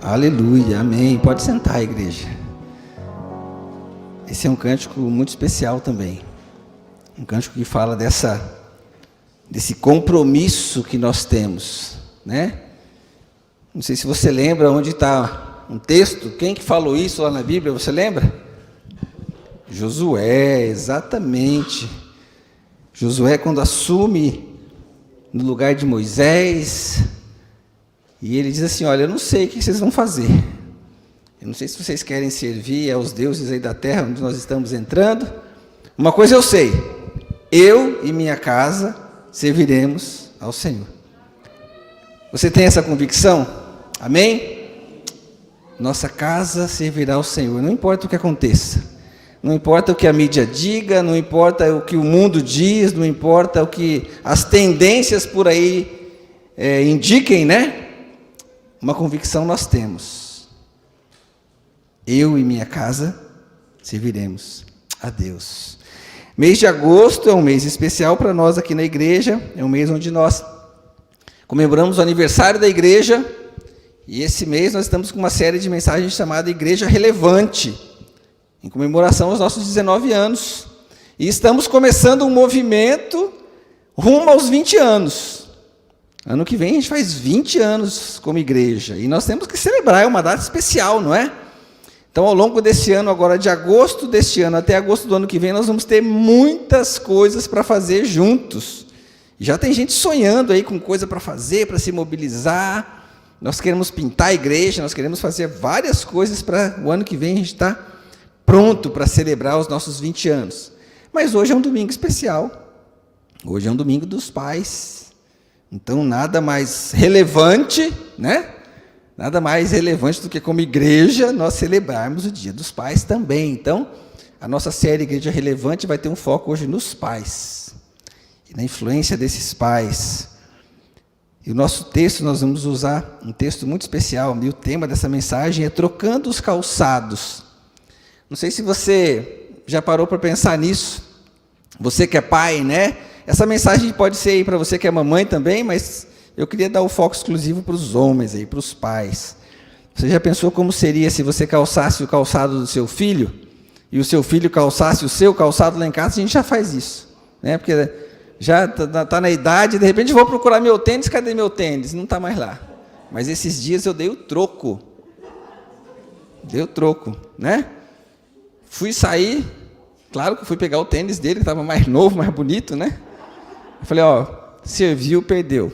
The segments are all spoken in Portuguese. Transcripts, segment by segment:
Aleluia, amém. Pode sentar, igreja. Esse é um cântico muito especial também. Um cântico que fala desse compromisso que nós temos, né? Não sei se você lembra onde está um texto. Quem que falou isso lá na Bíblia, você lembra? Josué, exatamente. Josué, quando assume no lugar de Moisés, e ele diz assim: olha, eu não sei o que vocês vão fazer. Eu não sei se vocês querem servir aos deuses aí da terra, onde nós estamos entrando. Uma coisa eu sei: eu e minha casa serviremos ao Senhor. Você tem essa convicção? Amém? Nossa casa servirá ao Senhor, não importa o que aconteça. Não importa o que a mídia diga, não importa o que o mundo diz, não importa o que as tendências por aí indiquem, né? Uma convicção nós temos: eu e minha casa serviremos a Deus. Mês de agosto é um mês especial para nós aqui na igreja, é um mês onde nós comemoramos o aniversário da igreja, e esse mês nós estamos com uma série de mensagens chamada Igreja Relevante, em comemoração aos nossos 19 anos, e estamos começando um movimento rumo aos 20 anos. Ano que vem a gente faz 20 anos como igreja, e nós temos que celebrar, é uma data especial, não é? Então, ao longo desse ano, agora de agosto deste ano até agosto do ano que vem, nós vamos ter muitas coisas para fazer juntos. E já tem gente sonhando aí com coisa para fazer, para se mobilizar. Nós queremos pintar a igreja, nós queremos fazer várias coisas para o ano que vem a gente estar pronto para celebrar os nossos 20 anos. Mas hoje é um domingo especial. Hoje é um domingo dos pais. Então, nada mais relevante, né? Nada mais relevante do que como igreja nós celebrarmos o Dia dos Pais também. Então, a nossa série Igreja Relevante vai ter um foco hoje nos pais e na influência desses pais. E o nosso texto, nós vamos usar um texto muito especial, e o tema dessa mensagem é Trocando os Calçados. Não sei se você já parou para pensar nisso, você que é pai, né? Essa mensagem pode ser aí para você que é mamãe também, mas eu queria dar o foco exclusivo para os homens, aí, para os pais. Você já pensou como seria se você calçasse o calçado do seu filho, e o seu filho calçasse o seu calçado lá em casa? A gente já faz isso, né? Porque já está na idade, de repente vou procurar meu tênis, cadê meu tênis? Não está mais lá. Mas esses dias eu dei o troco. Né? Fui sair, claro que fui pegar o tênis dele, que estava mais novo, mais bonito, né? Eu falei, serviu, perdeu.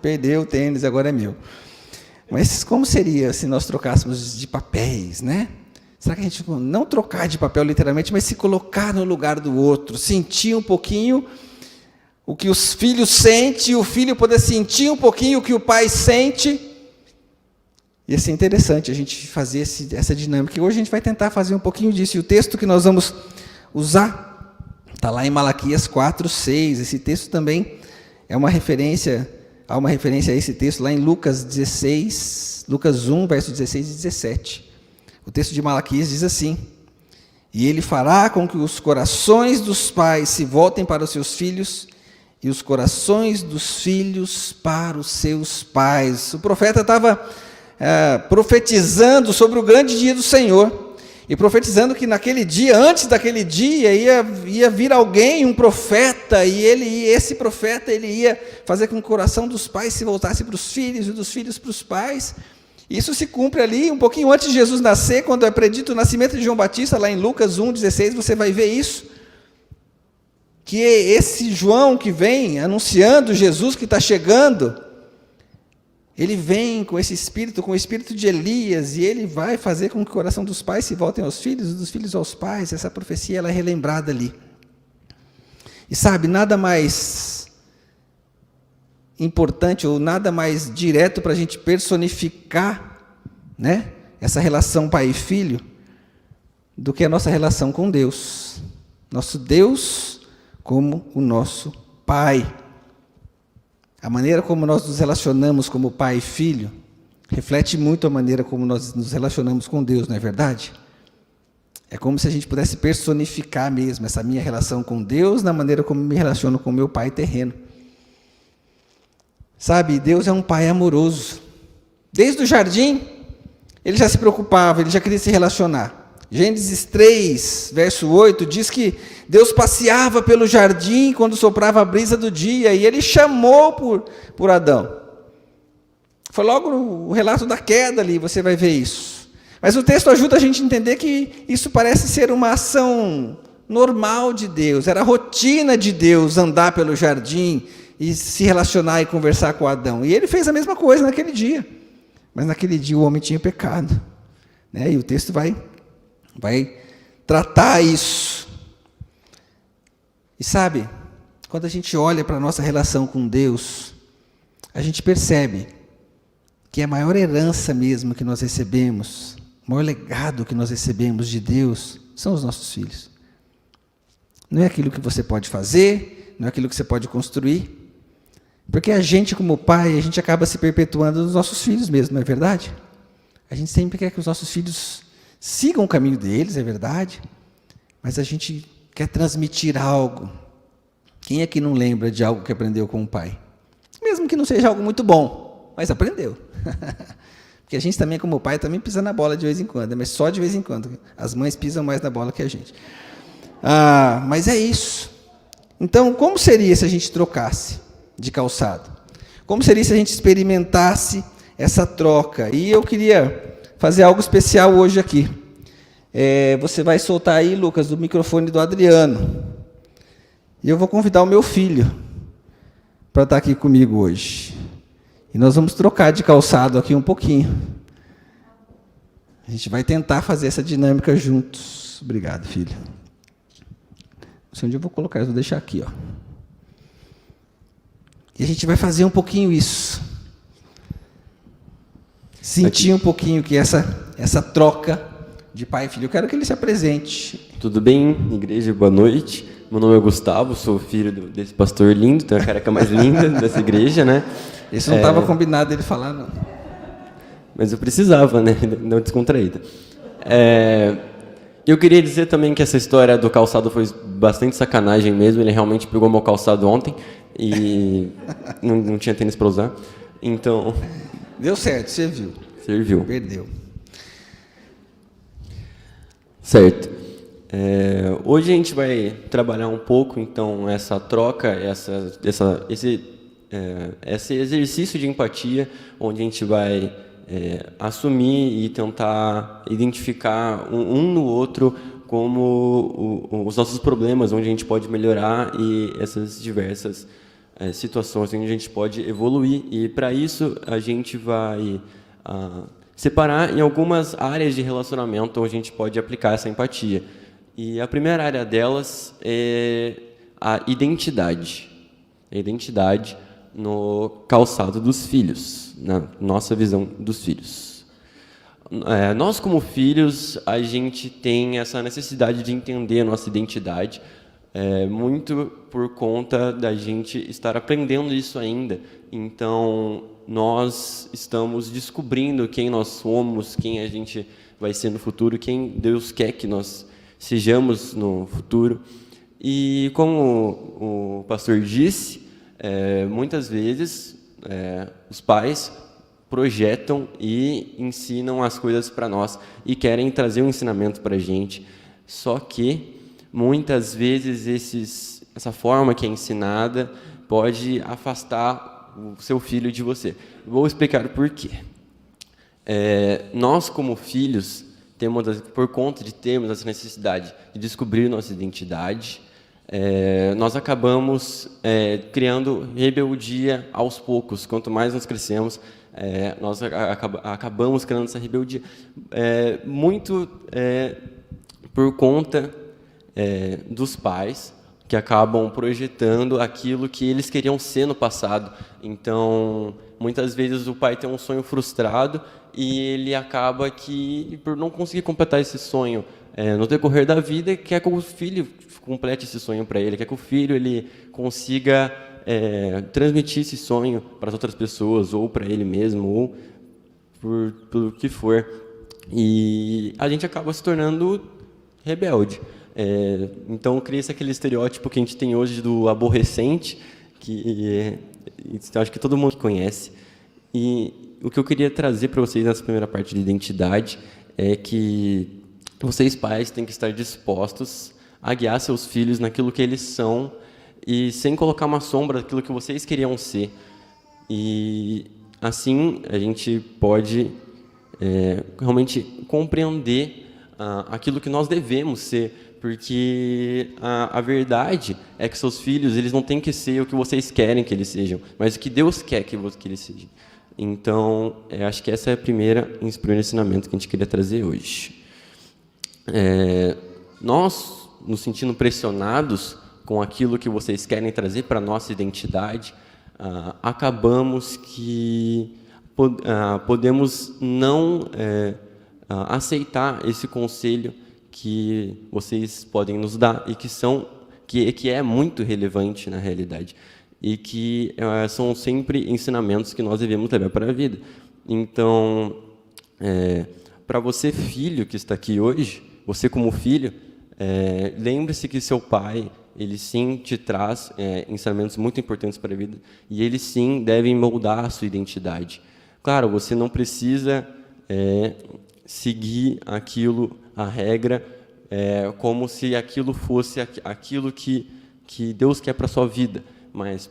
Perdeu o tênis, agora é meu. Mas como seria se nós trocássemos de papéis, né? Será que a gente não trocar de papel literalmente, mas se colocar no lugar do outro, sentir um pouquinho o que os filhos sentem, e o filho poder sentir um pouquinho o que o pai sente? Ia ser interessante a gente fazer essa dinâmica. E hoje a gente vai tentar fazer um pouquinho disso. E o texto que nós vamos usar está lá em Malaquias 4:6. Esse texto também é uma referência, há uma referência a esse texto lá em Lucas 1, versos 16 e 17. O texto de Malaquias diz assim: e ele fará com que os corações dos pais se voltem para os seus filhos, e os corações dos filhos para os seus pais. O profeta estava profetizando sobre o grande dia do Senhor, e profetizando que naquele dia, antes daquele dia, ia vir alguém, um profeta, e esse profeta ele ia fazer com que o coração dos pais se voltasse para os filhos, e dos filhos para os pais. Isso se cumpre ali, um pouquinho antes de Jesus nascer, quando é predito o nascimento de João Batista, lá em Lucas 1:16, você vai ver isso, que esse João que vem anunciando Jesus que está chegando, ele vem com esse espírito, com o espírito de Elias, e ele vai fazer com que o coração dos pais se voltem aos filhos, e dos filhos aos pais. Essa profecia ela é relembrada ali. E sabe, nada mais importante, ou nada mais direto para a gente personificar, né, essa relação pai e filho, do que a nossa relação com Deus. Nosso Deus como o nosso Pai. A maneira como nós nos relacionamos como pai e filho reflete muito a maneira como nós nos relacionamos com Deus, não é verdade? É como se a gente pudesse personificar mesmo essa minha relação com Deus na maneira como me relaciono com meu pai terreno. Sabe, Deus é um pai amoroso. Desde o jardim, ele já se preocupava, ele já queria se relacionar. Gênesis 3, verso 8, diz que Deus passeava pelo jardim quando soprava a brisa do dia, e ele chamou por Adão. Foi logo o relato da queda ali, você vai ver isso. Mas o texto ajuda a gente a entender que isso parece ser uma ação normal de Deus, era a rotina de Deus andar pelo jardim e se relacionar e conversar com Adão. E ele fez a mesma coisa naquele dia. Mas naquele dia o homem tinha pecado, né? E o texto vai tratar isso. E sabe, quando a gente olha para a nossa relação com Deus, a gente percebe que a maior herança mesmo que nós recebemos, o maior legado que nós recebemos de Deus, são os nossos filhos. Não é aquilo que você pode fazer, não é aquilo que você pode construir, porque a gente como pai, a gente acaba se perpetuando nos nossos filhos mesmo, não é verdade? A gente sempre quer que os nossos filhos sigam o caminho deles, é verdade, mas a gente quer transmitir algo. Quem é que não lembra de algo que aprendeu com o pai? Mesmo que não seja algo muito bom, mas aprendeu. Porque a gente também, como pai, também pisa na bola de vez em quando, mas só de vez em quando. As mães pisam mais na bola que a gente. Mas é isso. Então, como seria se a gente trocasse de calçado? Como seria se a gente experimentasse essa troca? E eu queria fazer algo especial hoje aqui. Você vai soltar aí, Lucas, o microfone do Adriano. E eu vou convidar o meu filho para estar aqui comigo hoje. E nós vamos trocar de calçado aqui um pouquinho. A gente vai tentar fazer essa dinâmica juntos. Obrigado, filho. Não sei onde eu vou colocar, eu vou deixar aqui, ó. E a gente vai fazer um pouquinho isso. Sentir um pouquinho que essa troca de pai e filho. Eu quero que ele se apresente. Tudo bem, igreja? Boa noite. Meu nome é Gustavo, sou filho desse pastor lindo, tem a careca mais linda dessa igreja, né? Isso não estava combinado ele falar, não. Mas eu precisava, né? Não descontraída. Eu queria dizer também que essa história do calçado foi bastante sacanagem mesmo. Ele realmente pegou meu calçado ontem e não tinha tênis para usar. Então... Deu certo, você viu. Serviu. Perdeu. Certo. Hoje a gente vai trabalhar um pouco, então, essa troca, esse exercício de empatia, onde a gente vai assumir e tentar identificar um no outro como os nossos problemas, onde a gente pode melhorar e essas diversas situações onde a gente pode evoluir. E, para isso, a gente vai separar em algumas áreas de relacionamento onde a gente pode aplicar essa empatia. E a primeira área delas é a identidade. A identidade no calçado dos filhos, na nossa visão dos filhos. Nós, como filhos, a gente tem essa necessidade de entender a nossa identidade, muito por conta da gente estar aprendendo isso ainda. Então, nós estamos descobrindo quem nós somos, quem a gente vai ser no futuro, quem Deus quer que nós sejamos no futuro. E como o pastor disse, muitas vezes os pais projetam e ensinam as coisas para nós e querem trazer um ensinamento para a gente. Só que muitas vezes essa forma que é ensinada pode afastar o seu filho de você. Vou explicar por quê. Nós, como filhos, por conta de termos essa necessidade de descobrir nossa identidade, nós acabamos criando rebeldia aos poucos. Quanto mais nós crescemos, nós acabamos criando essa rebeldia. Muito por conta dos pais, que acabam projetando aquilo que eles queriam ser no passado. Então, muitas vezes o pai tem um sonho frustrado e ele acaba que, por não conseguir completar esse sonho no decorrer da vida, quer que o filho complete esse sonho para ele, quer que o filho ele consiga transmitir esse sonho para as outras pessoas, ou para ele mesmo, ou por que for. E a gente acaba se tornando rebelde. Então, cria-se aquele estereótipo que a gente tem hoje do aborrecente, que acho que todo mundo conhece. E o que eu queria trazer para vocês nessa primeira parte de identidade é que vocês, pais, têm que estar dispostos a guiar seus filhos naquilo que eles são e sem colocar uma sombra daquilo que vocês queriam ser. E assim a gente pode realmente compreender aquilo que nós devemos ser, porque a verdade é que seus filhos, eles não têm que ser o que vocês querem que eles sejam, mas o que Deus quer que eles sejam. Então, acho que essa é o primeiro ensinamento que a gente queria trazer hoje. Nós, nos sentindo pressionados com aquilo que vocês querem trazer para a nossa identidade, acabamos que podemos não aceitar esse conselho que vocês podem nos dar e que é muito relevante na realidade e que são sempre ensinamentos que nós devemos levar para a vida. Então, para você, filho, que está aqui hoje, você como filho, lembre-se que seu pai, ele sim te traz ensinamentos muito importantes para a vida e eles sim devem moldar a sua identidade. Claro, você não precisa seguir aquilo, a regra, como se aquilo fosse aquilo que Deus quer para a sua vida, mas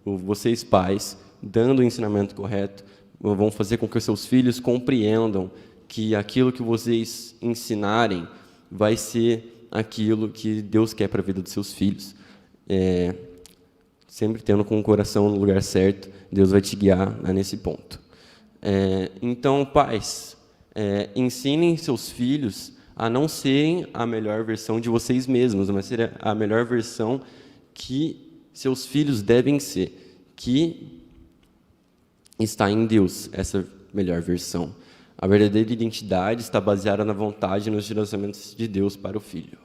vocês, pais, dando o ensinamento correto, vão fazer com que os seus filhos compreendam que aquilo que vocês ensinarem vai ser aquilo que Deus quer para a vida dos seus filhos. Sempre tendo com o coração no lugar certo, Deus vai te guiar nesse ponto. Então, pais, ensinem seus filhos a não serem a melhor versão de vocês mesmos, mas ser a melhor versão que seus filhos devem ser, que está em Deus, essa melhor versão. A verdadeira identidade está baseada na vontade e nos direcionamentos de Deus para o filho.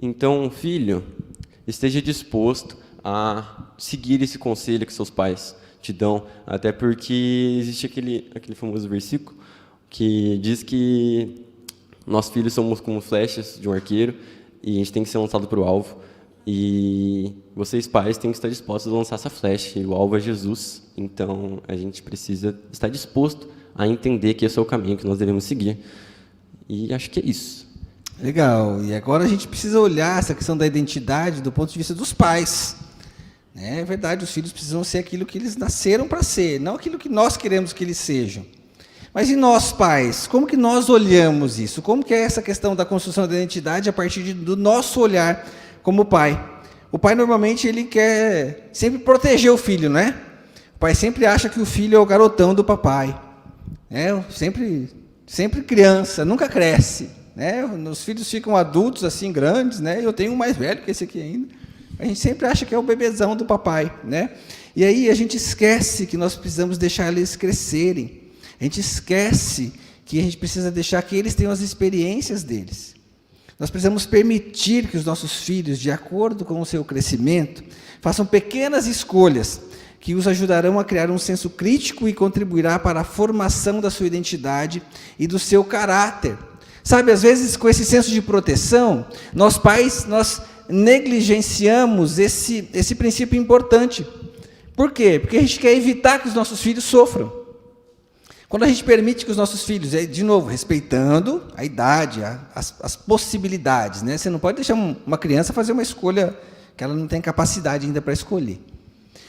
Então, filho, esteja disposto a seguir esse conselho que seus pais te dão, até porque existe aquele famoso versículo que diz que nós filhos somos como flechas de um arqueiro e a gente tem que ser lançado para o alvo. E vocês, pais, têm que estar dispostos a lançar essa flecha, e o alvo é Jesus. Então, a gente precisa estar disposto a entender que esse é o caminho que nós devemos seguir. E acho que é isso. Legal. E agora a gente precisa olhar essa questão da identidade do ponto de vista dos pais. É verdade, os filhos precisam ser aquilo que eles nasceram para ser, não aquilo que nós queremos que eles sejam. Mas e nós, pais? Como que nós olhamos isso? Como que é essa questão da construção da identidade a partir do nosso olhar como pai? O pai, normalmente, ele quer sempre proteger o filho, né? O pai sempre acha que o filho é o garotão do papai. Sempre criança, nunca cresce. Os filhos ficam adultos, assim, grandes, né? Eu tenho um mais velho que esse aqui ainda. A gente sempre acha que é o bebezão do papai, né? E aí a gente esquece que nós precisamos deixar eles crescerem. A gente esquece que a gente precisa deixar que eles tenham as experiências deles. Nós precisamos permitir que os nossos filhos, de acordo com o seu crescimento, façam pequenas escolhas que os ajudarão a criar um senso crítico e contribuirá para a formação da sua identidade e do seu caráter. Sabe, às vezes, com esse senso de proteção, nós pais, nós negligenciamos esse princípio importante. Por quê? Porque a gente quer evitar que os nossos filhos sofram. Quando a gente permite que os nossos filhos, de novo, respeitando a idade, as possibilidades, né? Você não pode deixar uma criança fazer uma escolha que ela não tem capacidade ainda para escolher.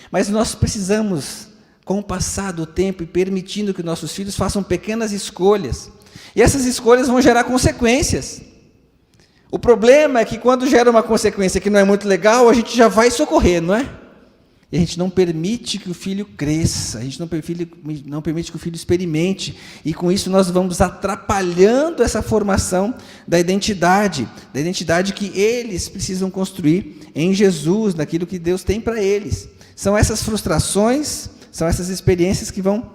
Mas nós precisamos, com o passar do tempo e permitindo que nossos filhos façam pequenas escolhas. E essas escolhas vão gerar consequências. O problema é que quando gera uma consequência que não é muito legal, a gente já vai socorrer, não é? E a gente não permite que o filho cresça, a gente não permite que o filho experimente, e com isso nós vamos atrapalhando essa formação da identidade que eles precisam construir em Jesus, naquilo que Deus tem para eles. São essas frustrações, são essas experiências que vão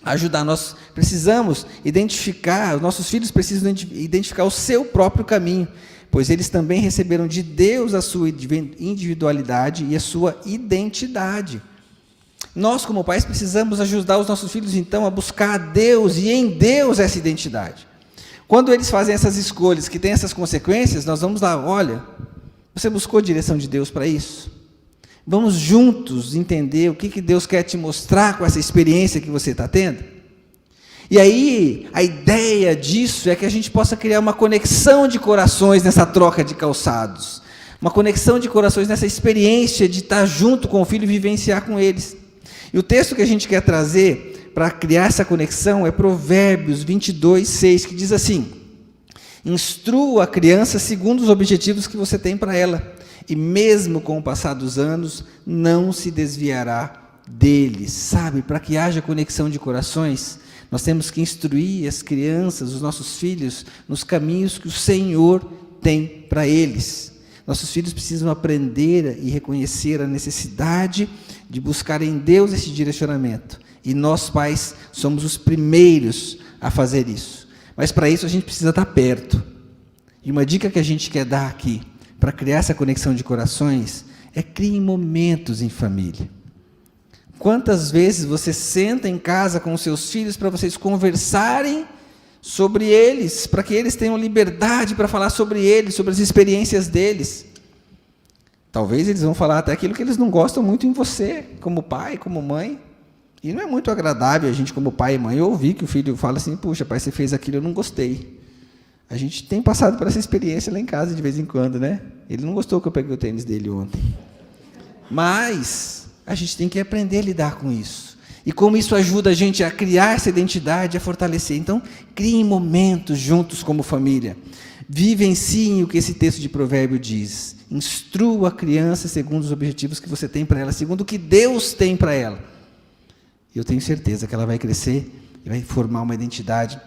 ajudar. Nós precisamos identificar, os nossos filhos precisam identificar o seu próprio caminho, pois eles também receberam de Deus a sua individualidade e a sua identidade. Nós, como pais, precisamos ajudar os nossos filhos, então, a buscar a Deus e em Deus essa identidade. Quando eles fazem essas escolhas que têm essas consequências, nós vamos lá, olha, você buscou a direção de Deus para isso? Vamos juntos entender o que Deus quer te mostrar com essa experiência que você está tendo? E aí, a ideia disso é que a gente possa criar uma conexão de corações nessa troca de calçados. Uma conexão de corações nessa experiência de estar junto com o filho e vivenciar com eles. E o texto que a gente quer trazer para criar essa conexão é Provérbios 22, 6, que diz assim: instrua a criança segundo os objetivos que você tem para ela, e mesmo com o passar dos anos, não se desviará deles. Sabe, para que haja conexão de corações, nós temos que instruir as crianças, os nossos filhos, nos caminhos que o Senhor tem para eles. Nossos filhos precisam aprender e reconhecer a necessidade de buscar em Deus esse direcionamento. E nós, pais, somos os primeiros a fazer isso. Mas para isso a gente precisa estar perto. E uma dica que a gente quer dar aqui, para criar essa conexão de corações, é crie momentos em família. Quantas vezes você senta em casa com os seus filhos para vocês conversarem sobre eles, para que eles tenham liberdade para falar sobre eles, sobre as experiências deles. Talvez eles vão falar até aquilo que eles não gostam muito em você, como pai, como mãe. E não é muito agradável a gente, como pai e mãe, ouvir que o filho fala assim: puxa, pai, você fez aquilo, eu não gostei. A gente tem passado por essa experiência lá em casa de vez em quando, né? Ele não gostou que eu peguei o tênis dele ontem. Mas a gente tem que aprender a lidar com isso. E como isso ajuda a gente a criar essa identidade, a fortalecer. Então, criem momentos juntos como família. Vivenciem o que esse texto de Provérbio diz. Instrua a criança segundo os objetivos que você tem para ela, segundo o que Deus tem para ela. Eu tenho certeza que ela vai crescer e vai formar uma identidade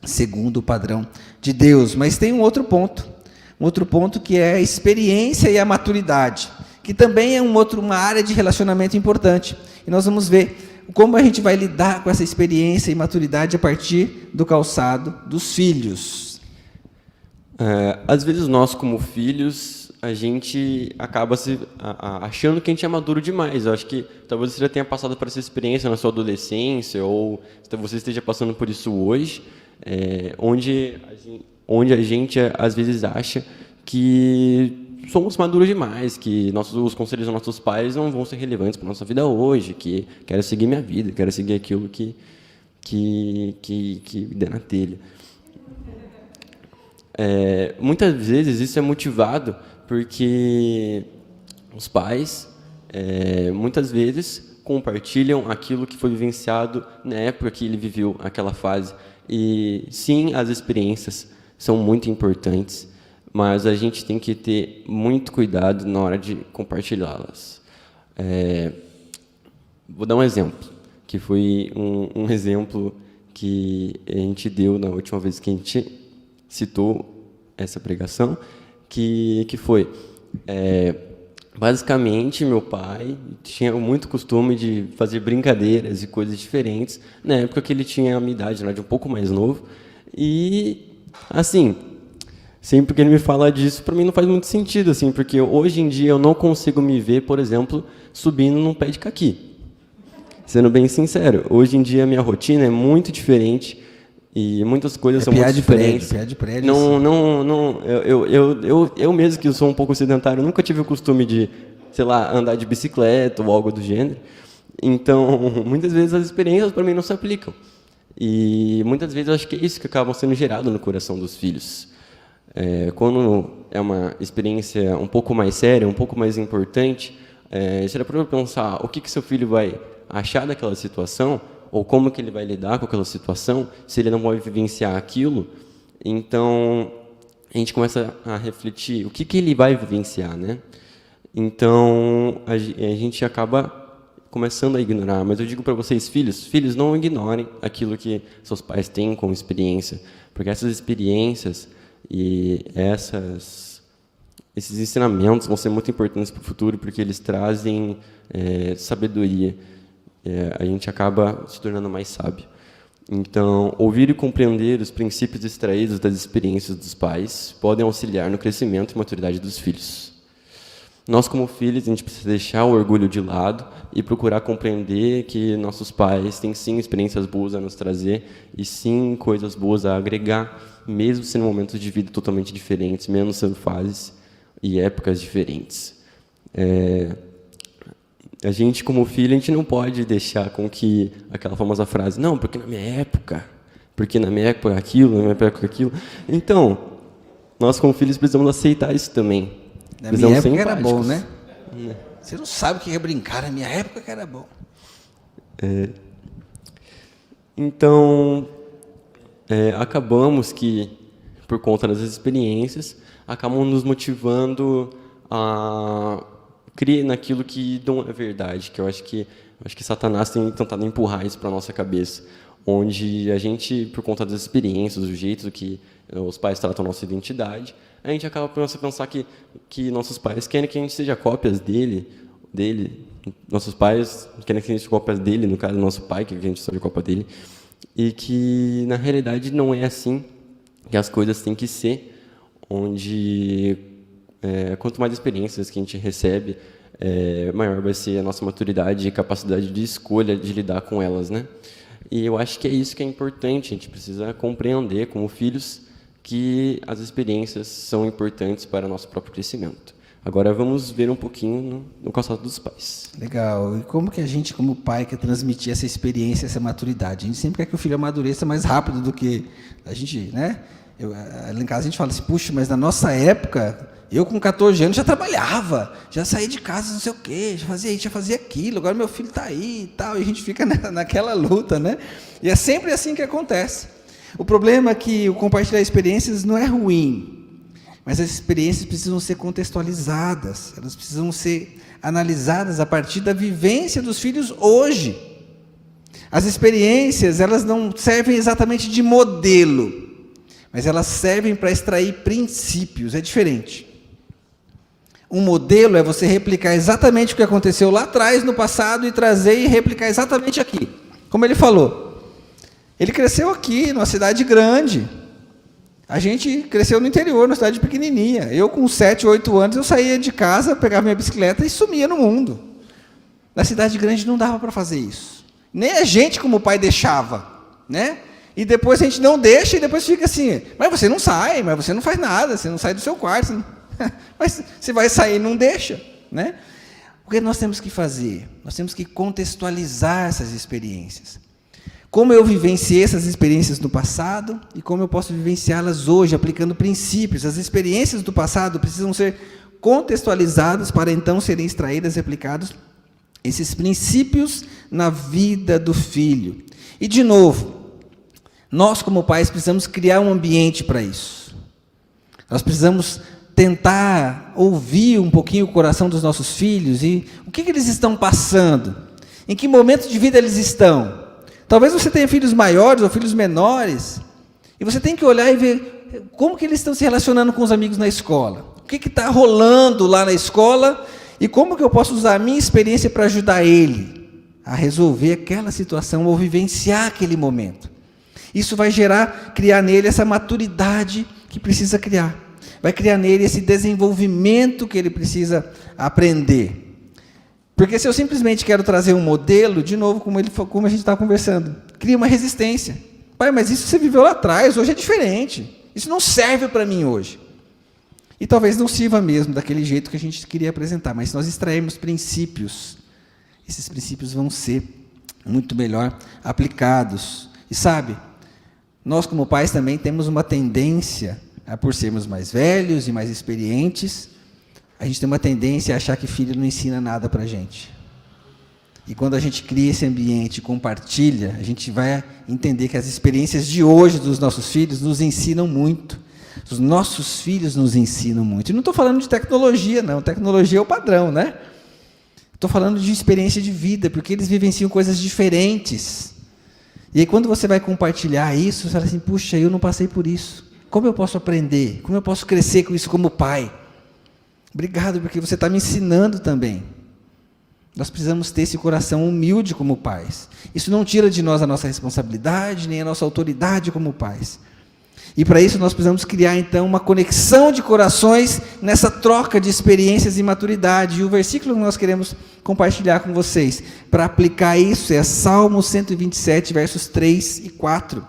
segundo o padrão de Deus. Mas tem um outro ponto que é a experiência e a maturidade, que também é uma área de relacionamento importante. E nós vamos ver como a gente vai lidar com essa experiência e maturidade a partir do calçado dos filhos. Às vezes nós, como filhos, a gente acaba achando que a gente é maduro demais. Eu acho que talvez você já tenha passado por essa experiência na sua adolescência, ou você esteja passando por isso hoje, onde a gente às vezes acha que somos maduros demais, que os conselhos dos nossos pais não vão ser relevantes para a nossa vida hoje, que quero seguir minha vida, quero seguir aquilo que der na telha. Muitas vezes isso é motivado porque os pais, muitas vezes, compartilham aquilo que foi vivenciado na época que ele viveu aquela fase. E sim, as experiências são muito importantes, mas a gente tem que ter muito cuidado na hora de compartilhá-las. Vou dar um exemplo, que foi um exemplo que a gente deu na última vez que a gente citou essa pregação, que foi, basicamente, meu pai tinha muito costume de fazer brincadeiras e coisas diferentes, na época que ele tinha a minha idade, de um pouco mais novo, e, assim, sempre que ele me fala disso, para mim não faz muito sentido, assim, porque hoje em dia eu não consigo me ver, por exemplo, subindo num pé de caqui. Sendo bem sincero, hoje em dia a minha rotina é muito diferente e muitas coisas são muito diferentes. Pé de prédio. Não, eu mesmo que sou um pouco sedentário, nunca tive o costume de, sei lá, andar de bicicleta ou algo do gênero. Então, muitas vezes as experiências para mim não se aplicam. E muitas vezes eu acho que é isso que acaba sendo gerado no coração dos filhos. Quando é uma experiência um pouco mais séria, um pouco mais importante, será para pensar o que seu filho vai achar daquela situação, ou como que ele vai lidar com aquela situação, se ele não pode vivenciar aquilo. Então, a gente começa a refletir o que ele vai vivenciar, né? Então, a gente acaba começando a ignorar. Mas eu digo para vocês, filhos, não ignorem aquilo que seus pais têm como experiência, porque essas experiências e esses ensinamentos vão ser muito importantes para o futuro, porque eles trazem sabedoria. A gente acaba se tornando mais sábio. Então, ouvir e compreender os princípios extraídos das experiências dos pais podem auxiliar no crescimento e maturidade dos filhos. Nós, como filhos, a gente precisa deixar o orgulho de lado e procurar compreender que nossos pais têm, sim, experiências boas a nos trazer e, sim, coisas boas a agregar, mesmo sendo momentos de vida totalmente diferentes, mesmo sendo fases e épocas diferentes. A gente, como filho, a gente não pode deixar com que aquela famosa frase, não, porque na minha época aquilo, na minha época aquilo. Então, nós como filhos precisamos aceitar isso também. Na minha época era bom, né? Você não sabe o que é brincar, na minha época que era bom. Então, acabamos que, por conta das experiências, acabam nos motivando a crer naquilo que não é verdade, que eu acho que Satanás tem tentado empurrar isso para a nossa cabeça, onde a gente, por conta das experiências, do jeito que os pais tratam a nossa identidade, a gente acaba por pensar que nossos pais querem que a gente seja cópias dele, nossos pais querem que a gente seja cópias dele, no caso, nosso pai quer que a gente seja cópia dele, e que, na realidade, não é assim que as coisas têm que ser, onde, quanto mais experiências que a gente recebe, maior vai ser a nossa maturidade e capacidade de escolha de lidar com elas, né? E eu acho que é isso que é importante, a gente precisa compreender, como filhos, que as experiências são importantes para o nosso próprio crescimento. Agora vamos ver um pouquinho no calçado dos pais. Legal. E como que a gente, como pai, quer transmitir essa experiência, essa maturidade? A gente sempre quer que o filho amadureça mais rápido do que a gente, né? Lá em casa a gente fala assim, puxa, mas na nossa época, eu com 14 anos já trabalhava, já saía de casa, não sei o quê, já fazia isso, já fazia aquilo, agora meu filho está aí e tal, e a gente fica naquela luta, né? E é sempre assim que acontece. O problema é que o compartilhar experiências não é ruim, mas as experiências precisam ser contextualizadas, elas precisam ser analisadas a partir da vivência dos filhos hoje. As experiências, elas não servem exatamente de modelo, mas elas servem para extrair princípios, é diferente. Um modelo é você replicar exatamente o que aconteceu lá atrás, no passado, e trazer e replicar exatamente aqui. Como ele falou, ele cresceu aqui, numa cidade grande. A gente cresceu no interior, numa cidade pequenininha. Eu, com 7, 8 anos, eu saía de casa, pegava minha bicicleta e sumia no mundo. Na cidade grande não dava para fazer isso. Nem a gente, como pai, deixava, né? E depois a gente não deixa e depois fica assim, mas você não sai, mas você não faz nada, você não sai do seu quarto. Não... mas você vai sair e não deixa, né? O que nós temos que fazer? Nós temos que contextualizar essas experiências. Como eu vivenciei essas experiências no passado e como eu posso vivenciá-las hoje, aplicando princípios. As experiências do passado precisam ser contextualizadas para então serem extraídas e aplicados esses princípios na vida do filho. E, de novo, nós, como pais, precisamos criar um ambiente para isso. Nós precisamos tentar ouvir um pouquinho o coração dos nossos filhos e o que eles estão passando, em que momento de vida eles estão. Talvez você tenha filhos maiores ou filhos menores, e você tem que olhar e ver como que eles estão se relacionando com os amigos na escola. O que está rolando lá na escola e como que eu posso usar a minha experiência para ajudar ele a resolver aquela situação ou vivenciar aquele momento. Isso vai criar nele essa maturidade que precisa criar. Vai criar nele esse desenvolvimento que ele precisa aprender. Porque se eu simplesmente quero trazer um modelo, de novo, como a gente estava conversando, cria uma resistência. Pai, mas isso você viveu lá atrás, hoje é diferente. Isso não serve para mim hoje. E talvez não sirva mesmo daquele jeito que a gente queria apresentar, mas se nós extrairmos princípios, esses princípios vão ser muito melhor aplicados. E sabe, nós como pais também temos uma tendência, por sermos mais velhos e mais experientes, a gente tem uma tendência a achar que filho não ensina nada para a gente. E quando a gente cria esse ambiente e compartilha, a gente vai entender que as experiências de hoje dos nossos filhos nos ensinam muito. Os nossos filhos nos ensinam muito. E não estou falando de tecnologia, não. Tecnologia é o padrão, né? Estou falando de experiência de vida, porque eles vivenciam coisas diferentes. E aí, quando você vai compartilhar isso, você fala assim, puxa, eu não passei por isso. Como eu posso aprender? Como eu posso crescer com isso como pai? Obrigado, porque você está me ensinando também. Nós precisamos ter esse coração humilde como pais. Isso não tira de nós a nossa responsabilidade, nem a nossa autoridade como pais. E para isso nós precisamos criar, então, uma conexão de corações nessa troca de experiências e maturidade. E o versículo que nós queremos compartilhar com vocês, para aplicar isso, é Salmo 127, versos 3 e 4.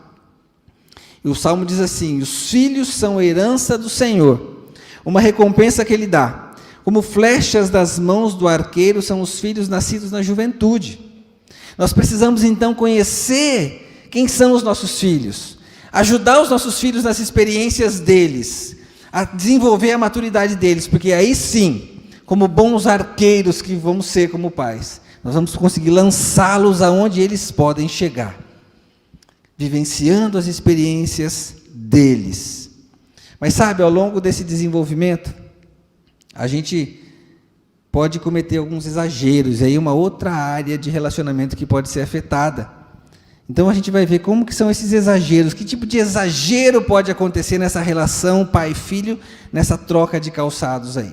E o Salmo diz assim, os filhos são herança do Senhor, uma recompensa que Ele dá. Como flechas das mãos do arqueiro são os filhos nascidos na juventude. Nós precisamos então conhecer quem são os nossos filhos, ajudar os nossos filhos nas experiências deles, a desenvolver a maturidade deles, porque aí sim, como bons arqueiros que vamos ser como pais, nós vamos conseguir lançá-los aonde eles podem chegar, vivenciando as experiências deles. Mas sabe, ao longo desse desenvolvimento, a gente pode cometer alguns exageros, e aí uma outra área de relacionamento que pode ser afetada. Então a gente vai ver como que são esses exageros, que tipo de exagero pode acontecer nessa relação pai-filho, nessa troca de calçados aí.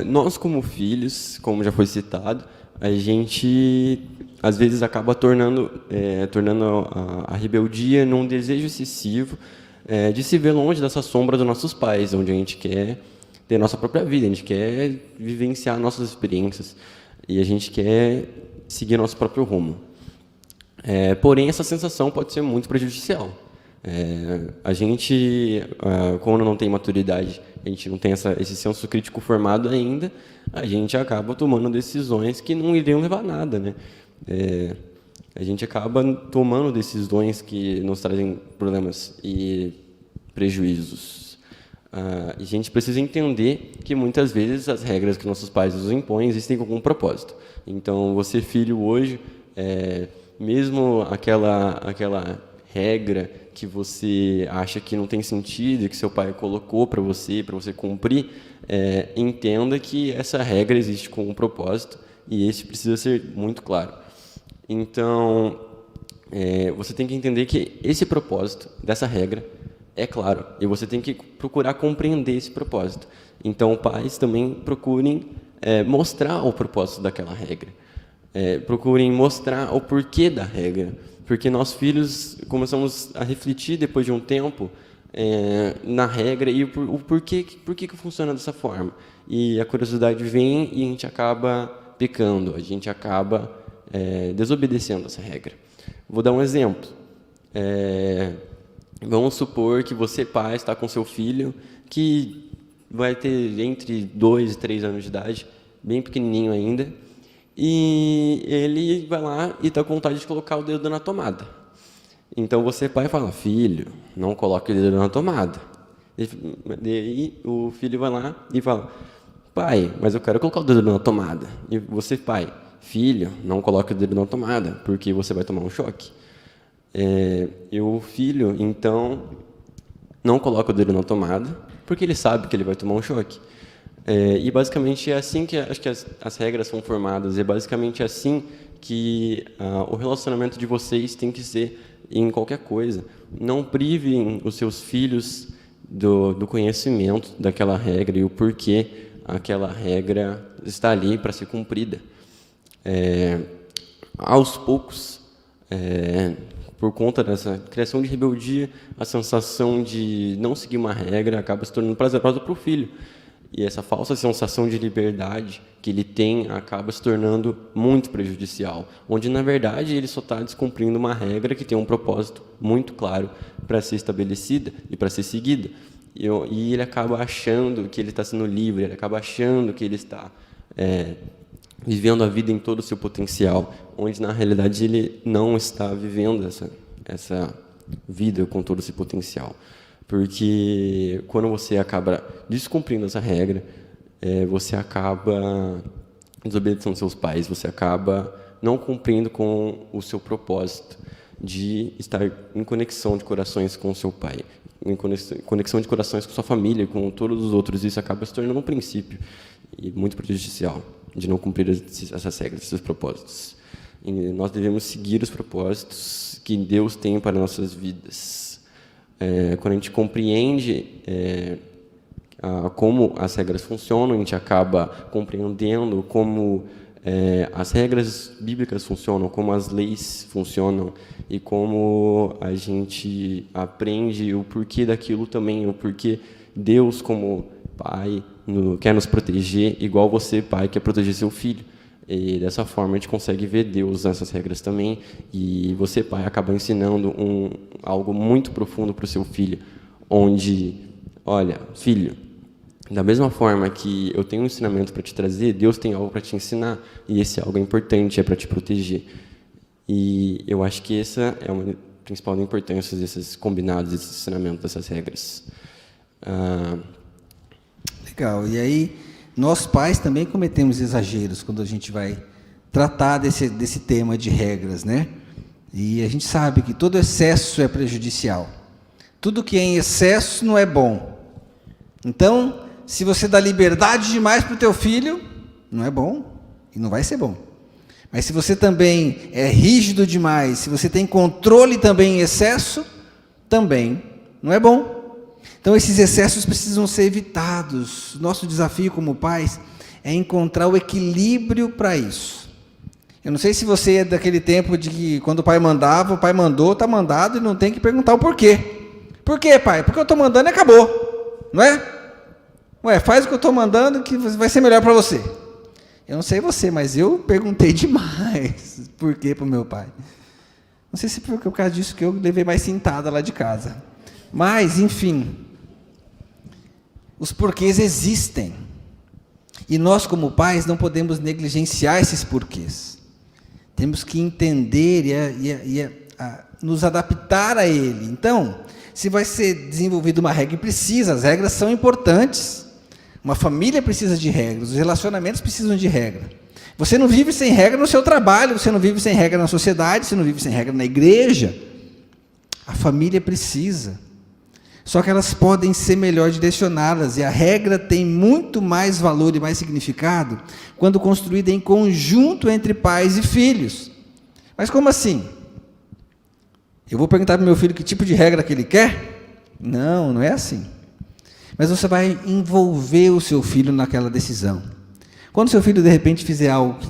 Nós como filhos, como já foi citado, a gente às vezes acaba tornando a rebeldia num desejo excessivo de se ver longe dessa sombra dos nossos pais, onde a gente quer ter nossa própria vida, a gente quer vivenciar nossas experiências e a gente quer seguir nosso próprio rumo. Porém, essa sensação pode ser muito prejudicial. A gente, quando não tem maturidade, a gente não tem esse senso crítico formado ainda, a gente acaba tomando decisões que não iriam levar a nada, né? A gente acaba tomando decisões que nos trazem problemas e prejuízos. A gente precisa entender que muitas vezes as regras que nossos pais nos impõem existem com algum propósito. Então, você filho hoje, mesmo aquela regra que você acha que não tem sentido e que seu pai colocou para você cumprir, entenda que essa regra existe com um propósito e esse precisa ser muito claro. Então, você tem que entender que esse propósito dessa regra é claro e você tem que procurar compreender esse propósito. Então, pais também procurem mostrar o propósito daquela regra. Procurem mostrar o porquê da regra. Porque nós filhos começamos a refletir depois de um tempo na regra e o porquê que funciona dessa forma. E a curiosidade vem e a gente acaba pecando, a gente acaba desobedecendo essa regra. Vou dar um exemplo. Vamos supor que você, pai, está com seu filho que vai ter entre 2 e 3 anos de idade, bem pequenininho ainda, e ele vai lá e está com vontade de colocar o dedo na tomada. Então você, pai, fala: filho, não coloque o dedo na tomada. E o filho vai lá e fala: pai, mas eu quero colocar o dedo na tomada. E você, pai: filho, não coloque o dedo na tomada, porque você vai tomar um choque. E o filho, então, não coloca o dedo na tomada, porque ele sabe que ele vai tomar um choque. E basicamente é assim que acho que as regras são formadas, é basicamente assim que o relacionamento de vocês tem que ser em qualquer coisa. Não privem os seus filhos do conhecimento daquela regra e o porquê aquela regra está ali para ser cumprida. Aos poucos, por conta dessa criação de rebeldia, a sensação de não seguir uma regra acaba se tornando prazerosa para o filho. E essa falsa sensação de liberdade que ele tem acaba se tornando muito prejudicial, onde, na verdade, ele só está descumprindo uma regra que tem um propósito muito claro para ser estabelecida e para ser seguida. E ele acaba achando que ele está sendo livre, ele acaba achando que ele está vivendo a vida em todo o seu potencial, onde, na realidade, ele não está vivendo essa vida com todo esse potencial. Porque quando você acaba descumprindo essa regra, você acaba desobedecendo seus pais, você acaba não cumprindo com o seu propósito de estar em conexão de corações com o seu pai, em conexão de corações com sua família, com todos os outros. Isso acaba se tornando um princípio e muito prejudicial de não cumprir essas regras, esses propósitos. E nós devemos seguir os propósitos que Deus tem para nossas vidas. Quando a gente compreende como as regras funcionam, a gente acaba compreendendo como as regras bíblicas funcionam, como as leis funcionam e como a gente aprende o porquê daquilo também, o porquê Deus, como Pai, quer nos proteger, igual você, pai, quer proteger seu filho. E dessa forma a gente consegue ver Deus nessas regras também, e você, pai, acaba ensinando algo muito profundo para o seu filho, onde olha, filho, da mesma forma que eu tenho um ensinamento para te trazer, Deus tem algo para te ensinar, e esse algo é importante, é para te proteger. E eu acho que essa é uma principal importância desses combinados, desses ensinamentos, dessas regras. Legal. E aí, nós pais também cometemos exageros quando a gente vai tratar desse tema de regras, né? E a gente sabe que todo excesso é prejudicial. Tudo que é em excesso não é bom. Então, se você dá liberdade demais para o teu filho, não é bom e não vai ser bom. Mas se você também é rígido demais, se você tem controle também em excesso, também não é bom. Então, esses excessos precisam ser evitados. Nosso desafio como pais é encontrar o equilíbrio para isso. Eu não sei se você é daquele tempo de que quando o pai mandava, o pai mandou, está mandado e não tem que perguntar o porquê. Por quê, pai? Porque eu estou mandando e acabou. Não é? Ué, faz o que eu estou mandando que vai ser melhor para você. Eu não sei você, mas eu perguntei demais por quê para o meu pai. Não sei se foi por causa disso que eu levei mais cintada lá de casa. Mas, enfim, os porquês existem. E nós, como pais, não podemos negligenciar esses porquês. Temos que entender e nos adaptar a ele. Então, se vai ser desenvolvida uma regra, as regras são importantes. Uma família precisa de regras, os relacionamentos precisam de regra. Você não vive sem regra no seu trabalho, você não vive sem regra na sociedade, você não vive sem regra na igreja. A família precisa. Só que elas podem ser melhor direcionadas, e a regra tem muito mais valor e mais significado quando construída em conjunto entre pais e filhos. Mas como assim? Eu vou perguntar para o meu filho que tipo de regra que ele quer? Não, não é assim. Mas você vai envolver o seu filho naquela decisão. Quando o seu filho, de repente, fizer algo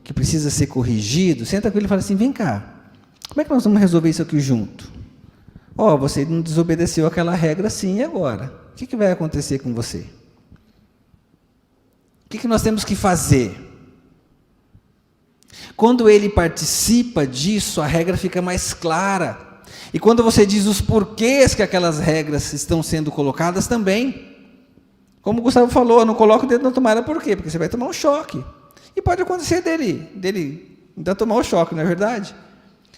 que precisa ser corrigido, senta com ele e fala assim, vem cá, como é que nós vamos resolver isso aqui junto? Você não desobedeceu aquela regra assim, e agora? O que vai acontecer com você? O que nós temos que fazer? Quando ele participa disso, a regra fica mais clara. E quando você diz os porquês que aquelas regras estão sendo colocadas também, como o Gustavo falou, não coloca o dedo na tomada, por quê? Porque você vai tomar um choque. E pode acontecer dele ainda tomar o choque, não é verdade?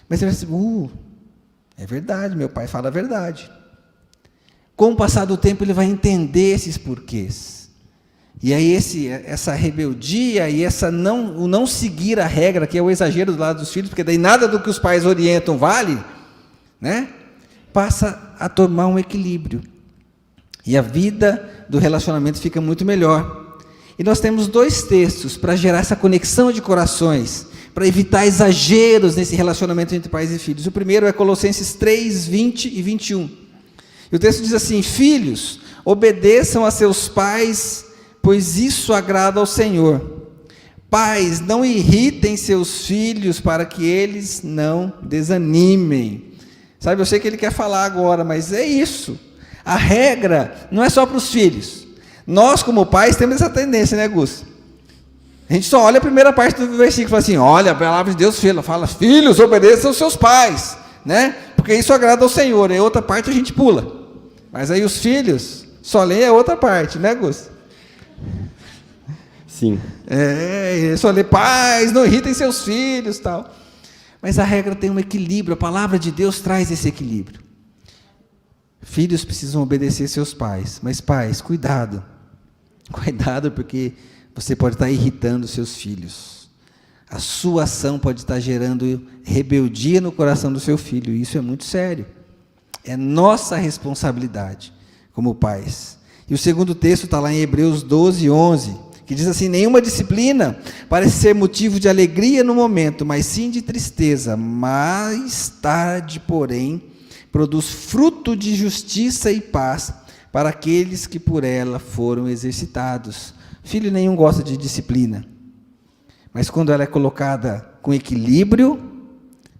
Mas você vai dizer, é verdade, meu pai fala a verdade. Com o passar do tempo, ele vai entender esses porquês. E aí essa rebeldia e o não seguir a regra, que é o exagero do lado dos filhos, porque daí nada do que os pais orientam vale, né? Passa a tomar um equilíbrio. E a vida do relacionamento fica muito melhor. E nós temos 2 textos para gerar essa conexão de corações, para evitar exageros nesse relacionamento entre pais e filhos. O primeiro é Colossenses 3, 20 e 21. E o texto diz assim, filhos, obedeçam a seus pais, pois isso agrada ao Senhor. Pais, não irritem seus filhos para que eles não desanimem. Sabe, eu sei que ele quer falar agora, mas é isso. A regra não é só para os filhos. Nós, como pais, temos essa tendência, né, Gus? A gente só olha a primeira parte do versículo e fala assim, olha, a palavra de Deus fala, filhos, obedeçam aos seus pais, né? Porque isso agrada ao Senhor. E a outra parte a gente pula. Mas aí os filhos só leem a outra parte, né, Gus? Sim. Só lê, pais, não irritem seus filhos, tal. Mas a regra tem um equilíbrio, a palavra de Deus traz esse equilíbrio. Filhos precisam obedecer seus pais, mas pais, cuidado. Cuidado, porque você pode estar irritando seus filhos. A sua ação pode estar gerando rebeldia no coração do seu filho, e isso é muito sério. É nossa responsabilidade como pais. E o segundo texto está lá em Hebreus 12, 11, que diz assim, nenhuma disciplina parece ser motivo de alegria no momento, mas sim de tristeza. Mais tarde, porém, produz fruto de justiça e paz para aqueles que por ela foram exercitados. Filho nenhum gosta de disciplina, mas quando ela é colocada com equilíbrio,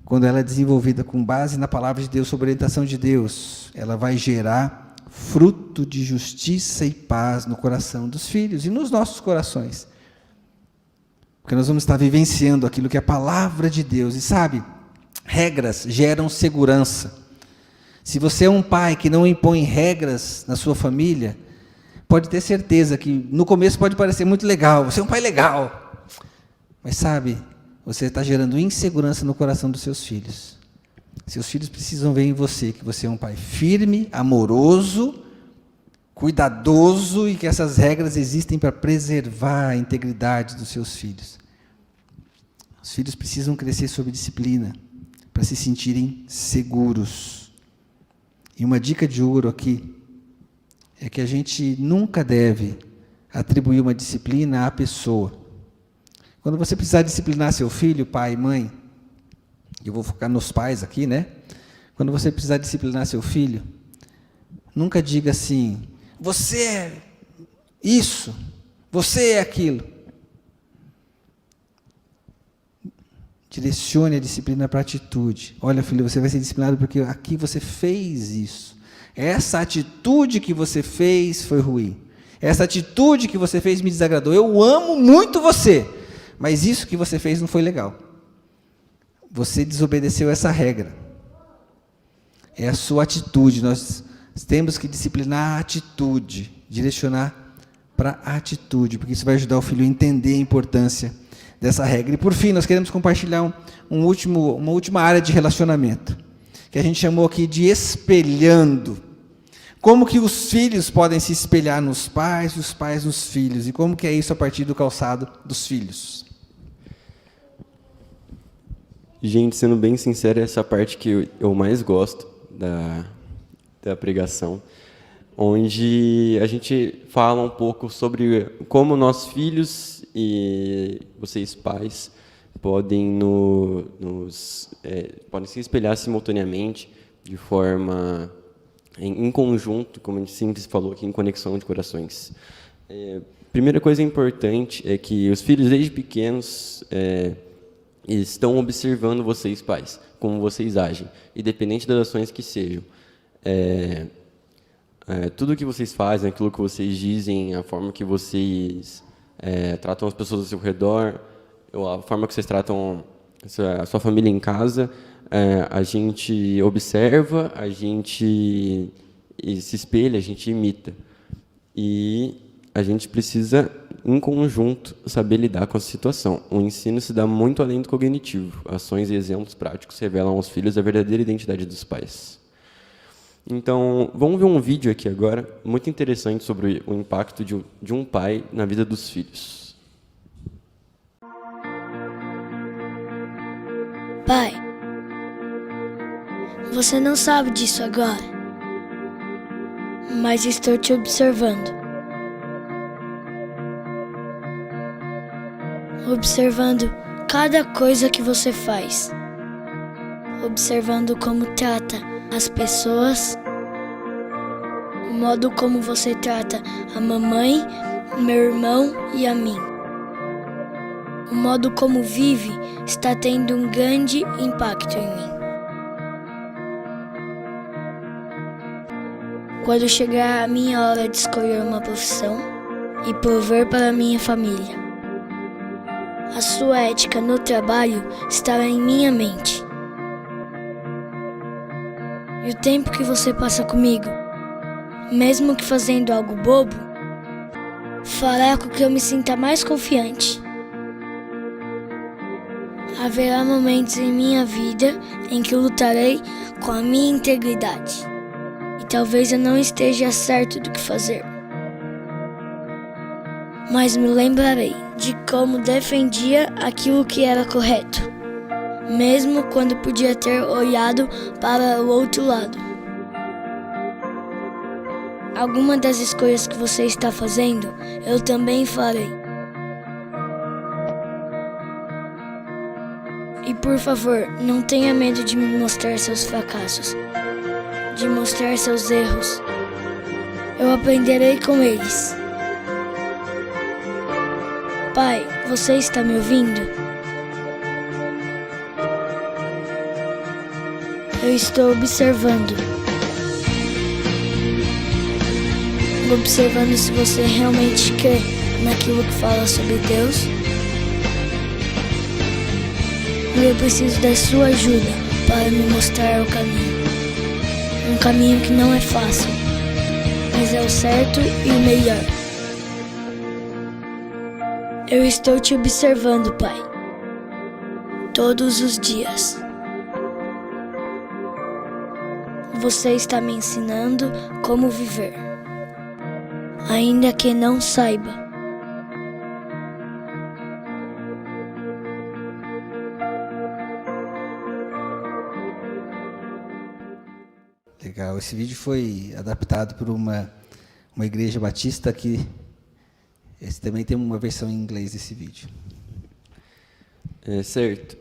quando ela é desenvolvida com base na palavra de Deus, sob orientação de Deus, ela vai gerar fruto de justiça e paz no coração dos filhos e nos nossos corações. Porque nós vamos estar vivenciando aquilo que é a palavra de Deus. E sabe, regras geram segurança. Se você é um pai que não impõe regras na sua família, pode ter certeza que no começo pode parecer muito legal, você é um pai legal. Mas sabe, você está gerando insegurança no coração dos seus filhos. Seus filhos precisam ver em você que você é um pai firme, amoroso, cuidadoso e que essas regras existem para preservar a integridade dos seus filhos. Os filhos precisam crescer sob disciplina para se sentirem seguros. E uma dica de ouro aqui é que a gente nunca deve atribuir uma disciplina à pessoa. Quando você precisar disciplinar seu filho, pai, mãe, eu vou focar nos pais aqui, né? Quando você precisar disciplinar seu filho, nunca diga assim, você é isso, você é aquilo. Direcione a disciplina para a atitude. Olha, filho, você vai ser disciplinado porque aqui você fez isso. Essa atitude que você fez foi ruim. Essa atitude que você fez me desagradou. Eu amo muito você, mas isso que você fez não foi legal. Você desobedeceu essa regra. É a sua atitude. Nós temos que disciplinar a atitude, direcionar para a atitude, porque isso vai ajudar o filho a entender a importância dessa regra. E por fim, nós queremos compartilhar uma última área de relacionamento, que a gente chamou aqui de espelhando. Como que os filhos podem se espelhar nos pais e os pais nos filhos, e como que é isso a partir do calçado dos filhos? Gente, sendo bem sincero, essa parte que eu mais gosto da pregação, onde a gente fala um pouco sobre como nós filhos e vocês pais podem podem se espelhar simultaneamente, de forma em conjunto, como a gente sempre falou aqui, em conexão de corações. Primeira coisa importante é que os filhos desde pequenos estão observando vocês pais, como vocês agem, independente das ações que sejam. Tudo que vocês fazem, aquilo que vocês dizem, a forma que vocês tratam as pessoas ao seu redor, a forma que vocês tratam a sua família em casa, a gente observa, a gente se espelha, a gente imita. E a gente precisa, em conjunto, saber lidar com essa situação. O ensino se dá muito além do cognitivo. Ações e exemplos práticos revelam aos filhos a verdadeira identidade dos pais. Então, vamos ver um vídeo aqui agora, muito interessante sobre o impacto de um pai na vida dos filhos. Pai, você não sabe disso agora, mas estou te observando. Observando cada coisa que você faz. Observando como trata as pessoas, o modo como você trata a mamãe, meu irmão e a mim. O modo como vive está tendo um grande impacto em mim. Quando chegar a minha hora de escolher uma profissão e prover para minha família, a sua ética no trabalho estará em minha mente. E o tempo que você passa comigo, mesmo que fazendo algo bobo, fará com que eu me sinta mais confiante. Haverá momentos em minha vida em que eu lutarei com a minha integridade. E talvez eu não esteja certo do que fazer. Mas me lembrarei de como defendia aquilo que era correto, mesmo quando podia ter olhado para o outro lado. Alguma das escolhas que você está fazendo, eu também farei. E por favor, não tenha medo de me mostrar seus fracassos, de mostrar seus erros. Eu aprenderei com eles. Pai, você está me ouvindo? Eu estou observando. Observando se você realmente crê naquilo que fala sobre Deus. E eu preciso da sua ajuda para me mostrar o caminho. um caminho que não é fácil, mas é o certo e o melhor. Eu estou te observando, Pai, todos os dias. Você está me ensinando como viver, ainda que não saiba. Legal, esse vídeo foi adaptado por uma igreja batista que esse também tem uma versão em inglês desse vídeo. Certo.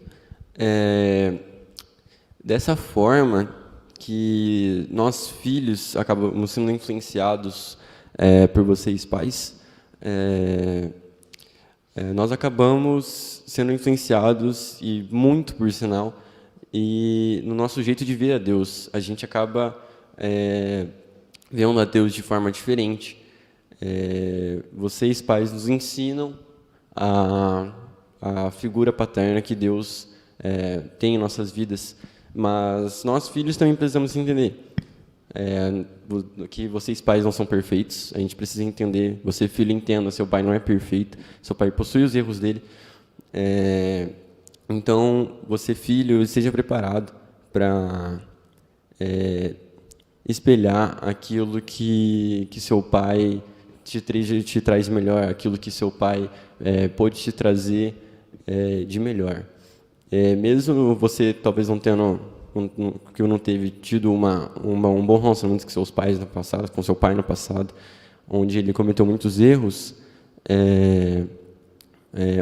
Dessa forma que nós filhos acabamos sendo influenciados por vocês pais, nós acabamos sendo influenciados, e muito por sinal, e no nosso jeito de ver a Deus. A gente acaba vendo a Deus de forma diferente. Vocês, pais, nos ensinam a figura paterna que Deus tem em nossas vidas, mas nós, filhos, também precisamos entender que vocês, pais, não são perfeitos. A gente precisa entender. Você, filho, entenda, seu pai não é perfeito, seu pai possui os erros dele. Então, você, filho, seja preparado para espelhar aquilo que seu pai te traz melhor, aquilo que seu pai pode te trazer de melhor. Mesmo você talvez não tendo, que não teve tido um bom relacionamento com seus pais no passado, com seu pai no passado, onde ele cometeu muitos erros,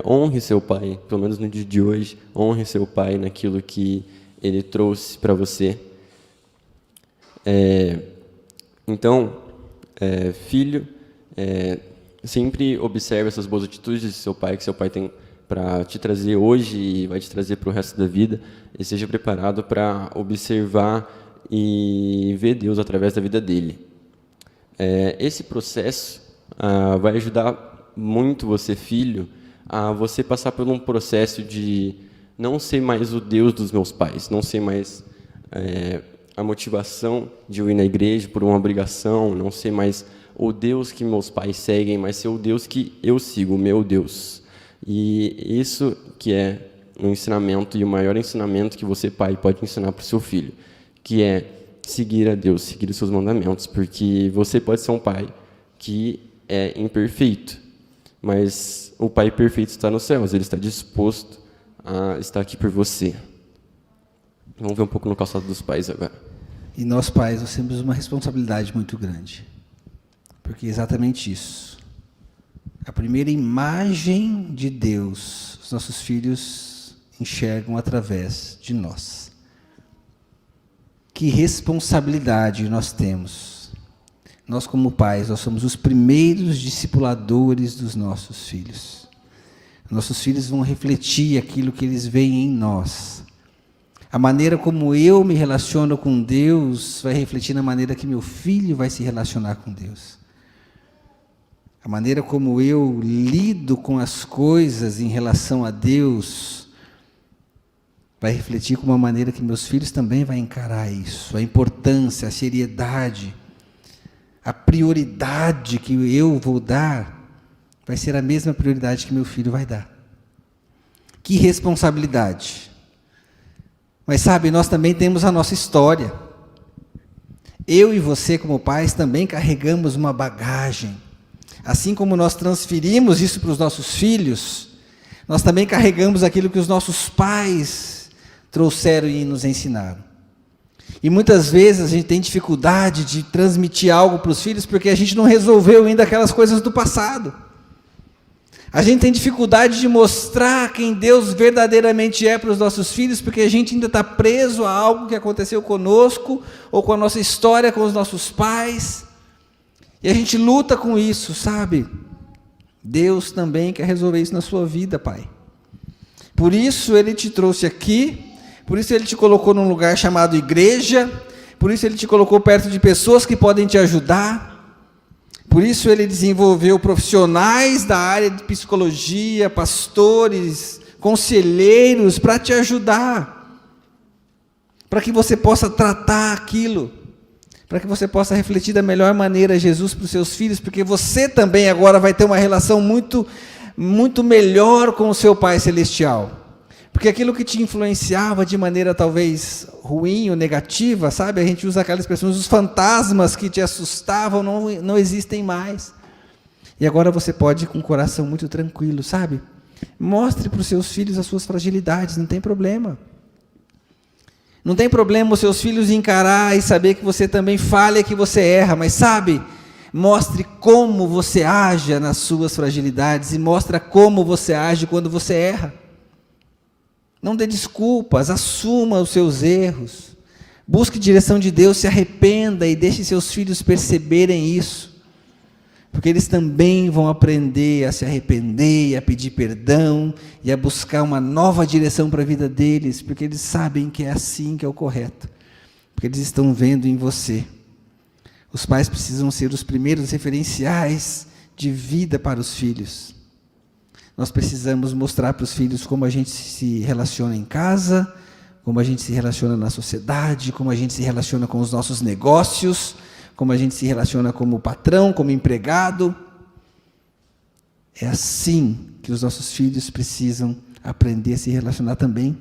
honre seu pai, pelo menos no dia de hoje, honre seu pai naquilo que ele trouxe para você. Então, filho, sempre observe essas boas atitudes de seu pai, que seu pai tem para te trazer hoje e vai te trazer para o resto da vida, e seja preparado para observar e ver Deus através da vida dele. Esse processo vai ajudar muito você, filho, a você passar por um processo de não ser mais o Deus dos meus pais, não ser mais a motivação de eu ir na igreja por uma obrigação, não ser mais o Deus que meus pais seguem, mas ser o Deus que eu sigo, o meu Deus. E isso que é o ensinamento, e o maior ensinamento que você, pai, pode ensinar para o seu filho, que é seguir a Deus, seguir os seus mandamentos, porque você pode ser um pai que é imperfeito, mas o Pai perfeito está nos céus, Ele está disposto a estar aqui por você. Vamos ver um pouco no calçado dos pais agora. E nós, pais, nós temos uma responsabilidade muito grande, porque é exatamente isso. A primeira imagem de Deus, os nossos filhos enxergam através de nós. Que responsabilidade nós temos. Nós, como pais, nós somos os primeiros discipuladores dos nossos filhos. Nossos filhos vão refletir aquilo que eles veem em nós. A maneira como eu me relaciono com Deus vai refletir na maneira que meu filho vai se relacionar com Deus. A maneira como eu lido com as coisas em relação a Deus vai refletir com uma maneira que meus filhos também vão encarar isso. A importância, a seriedade, a prioridade que eu vou dar vai ser a mesma prioridade que meu filho vai dar. Que responsabilidade! Mas sabe, nós também temos a nossa história. Eu e você, como pais, também carregamos uma bagagem. Assim como nós transferimos isso para os nossos filhos, nós também carregamos aquilo que os nossos pais trouxeram e nos ensinaram. E muitas vezes a gente tem dificuldade de transmitir algo para os filhos porque a gente não resolveu ainda aquelas coisas do passado. A gente tem dificuldade de mostrar quem Deus verdadeiramente é para os nossos filhos porque a gente ainda está preso a algo que aconteceu conosco ou com a nossa história com os nossos pais. E a gente luta com isso, sabe? Deus também quer resolver isso na sua vida, pai. Por isso Ele te trouxe aqui, por isso Ele te colocou num lugar chamado igreja, por isso Ele te colocou perto de pessoas que podem te ajudar, por isso Ele desenvolveu profissionais da área de psicologia, pastores, conselheiros, para te ajudar, para que você possa tratar aquilo para que você possa refletir da melhor maneira Jesus para os seus filhos, porque você também agora vai ter uma relação muito, muito melhor com o seu Pai Celestial. Porque aquilo que te influenciava de maneira talvez ruim ou negativa, sabe? A gente usa aquelas expressões, os fantasmas que te assustavam não existem mais. E agora você pode ir com o coração muito tranquilo, sabe? Mostre para os seus filhos as suas fragilidades, não tem problema. Não tem problema os seus filhos encarar e saber que você também falha, que você erra, mas sabe? Mostre como você age nas suas fragilidades e mostra como você age quando você erra. Não dê desculpas, assuma os seus erros. Busque direção de Deus, se arrependa e deixe seus filhos perceberem isso. Porque eles também vão aprender a se arrepender, a pedir perdão e a buscar uma nova direção para a vida deles, porque eles sabem que é assim que é o correto. Porque eles estão vendo em você. Os pais precisam ser os primeiros referenciais de vida para os filhos. Nós precisamos mostrar para os filhos como a gente se relaciona em casa, como a gente se relaciona na sociedade, como a gente se relaciona com os nossos negócios, como a gente se relaciona como patrão, como empregado. É assim que os nossos filhos precisam aprender a se relacionar também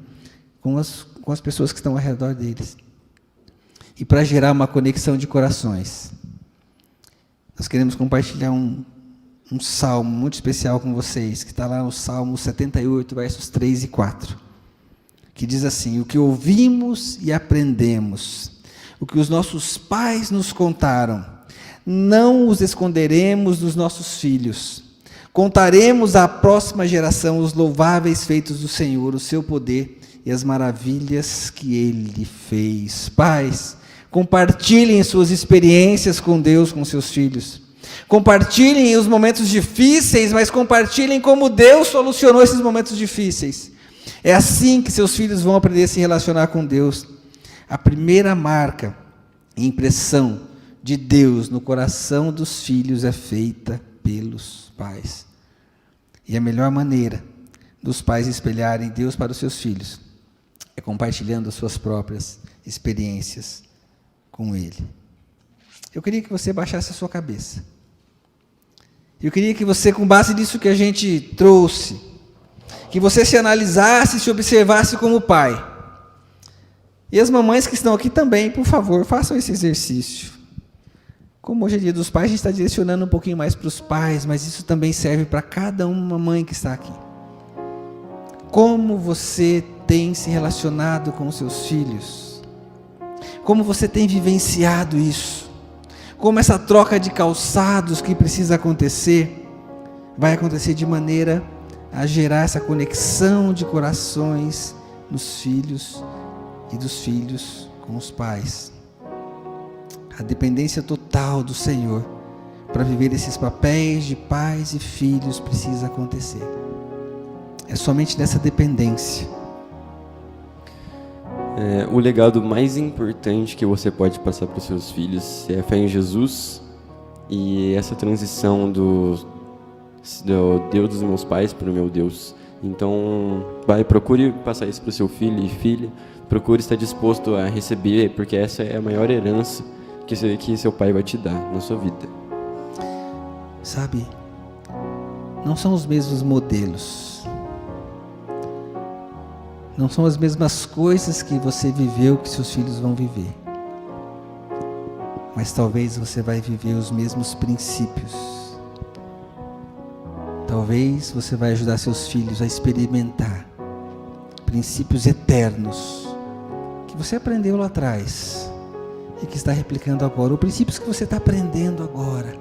com as pessoas que estão ao redor deles. E para gerar uma conexão de corações, nós queremos compartilhar um salmo muito especial com vocês, que está lá no Salmo 78, versos 3 e 4, que diz assim: o que ouvimos e aprendemos, o que os nossos pais nos contaram, não os esconderemos dos nossos filhos. Contaremos à próxima geração os louváveis feitos do Senhor, o seu poder e as maravilhas que Ele fez. Pais, compartilhem suas experiências com Deus, com seus filhos. Compartilhem os momentos difíceis, mas compartilhem como Deus solucionou esses momentos difíceis. É assim que seus filhos vão aprender a se relacionar com Deus. A primeira marca e impressão de Deus no coração dos filhos é feita pelos pais. E a melhor maneira dos pais espelharem Deus para os seus filhos é compartilhando as suas próprias experiências com Ele. Eu queria que você baixasse a sua cabeça. Eu queria que você, com base nisso que a gente trouxe, que você se analisasse e se observasse como pai. E as mamães que estão aqui também, por favor, façam esse exercício. Como hoje é dia dos pais, a gente está direcionando um pouquinho mais para os pais, mas isso também serve para cada uma mãe que está aqui. Como você tem se relacionado com os seus filhos? Como você tem vivenciado isso? Como essa troca de calçados que precisa acontecer, vai acontecer de maneira a gerar essa conexão de corações nos filhos e dos filhos com os pais. A dependência total do Senhor para viver esses papéis de pais e filhos precisa acontecer. É somente nessa dependência. O legado mais importante que você pode passar para os seus filhos é a fé em Jesus e essa transição do Deus dos meus pais para o meu Deus. Então, procure passar isso para o seu filho e filha, procure estar disposto a receber, porque essa é a maior herança que seu pai vai te dar na sua vida. Sabe, não são os mesmos modelos. Não são as mesmas coisas que você viveu que seus filhos vão viver. Mas talvez você vai viver os mesmos princípios. Talvez você vai ajudar seus filhos a experimentar princípios eternos que você aprendeu lá atrás e que está replicando agora, ou princípios que você está aprendendo agora,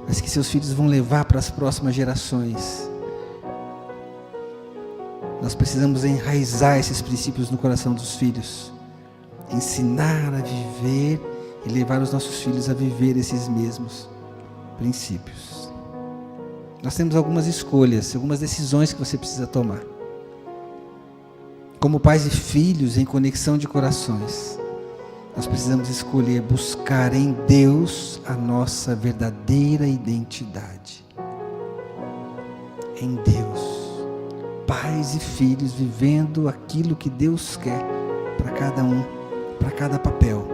mas que seus filhos vão levar para as próximas gerações. Nós precisamos enraizar esses princípios no coração dos filhos, ensinar a viver e levar os nossos filhos a viver esses mesmos princípios. Nós temos algumas escolhas, algumas decisões que você precisa tomar. Como pais e filhos em conexão de corações, nós precisamos escolher buscar em Deus a nossa verdadeira identidade. Em Deus. Pais e filhos vivendo aquilo que Deus quer para cada um, para cada papel.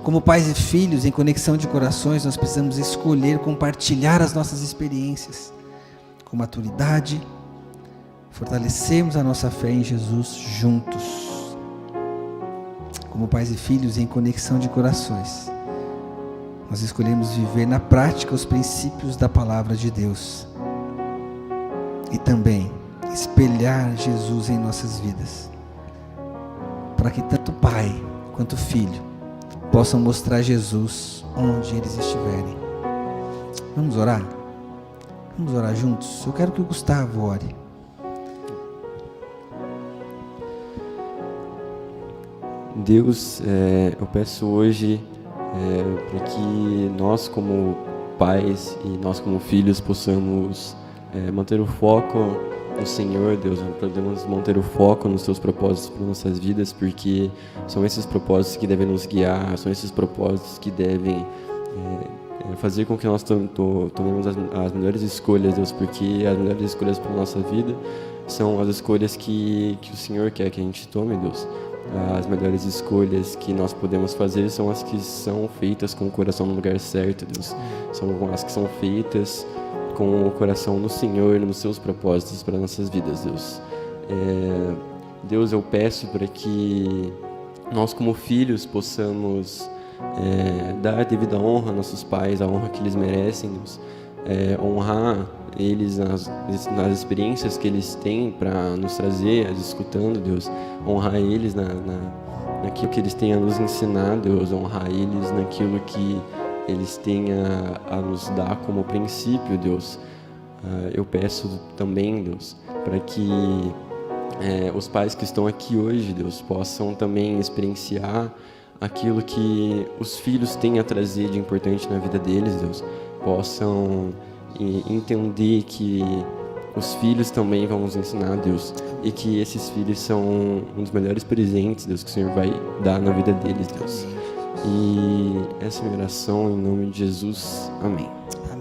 Como pais e filhos, em conexão de corações, nós precisamos escolher compartilhar as nossas experiências com maturidade, fortalecermos a nossa fé em Jesus juntos. Como pais e filhos, em conexão de corações, nós escolhemos viver na prática os princípios da palavra de Deus e também espelhar Jesus em nossas vidas, para que tanto pai quanto filho possam mostrar Jesus onde eles estiverem. Vamos orar? Vamos orar juntos? Eu quero que o Gustavo ore. Deus, eu peço hoje para que nós como pais e nós como filhos possamos manter o foco no Senhor, Deus. Podemos manter o foco nos Teus propósitos para nossas vidas, porque são esses propósitos que devem nos guiar, são esses propósitos que devem fazer com que nós tomemos as melhores escolhas, Deus, porque as melhores escolhas para a nossa vida são as escolhas que o Senhor quer que a gente tome, Deus. As melhores escolhas que nós podemos fazer são as que são feitas com o coração no lugar certo, Deus. São as que são feitas com o coração no Senhor, nos seus propósitos para nossas vidas, Deus. Deus, eu peço para que nós como filhos possamos dar a devida honra a nossos pais, a honra que eles merecem, Deus. Honrar eles nas experiências que eles têm para nos trazer, escutando, Deus. Honrar eles naquilo que eles têm a nos ensinar, Deus. Honrar eles naquilo que eles têm a nos dar como princípio, Deus. Eu peço também, Deus, para que os pais que estão aqui hoje, Deus, possam também experienciar aquilo que os filhos têm a trazer de importante na vida deles, Deus. Possam entender que os filhos também vão nos ensinar, Deus, e que esses filhos são um dos melhores presentes, Deus, que o Senhor vai dar na vida deles, Deus. E essa é a minha oração em nome de Jesus. Amém. Amém.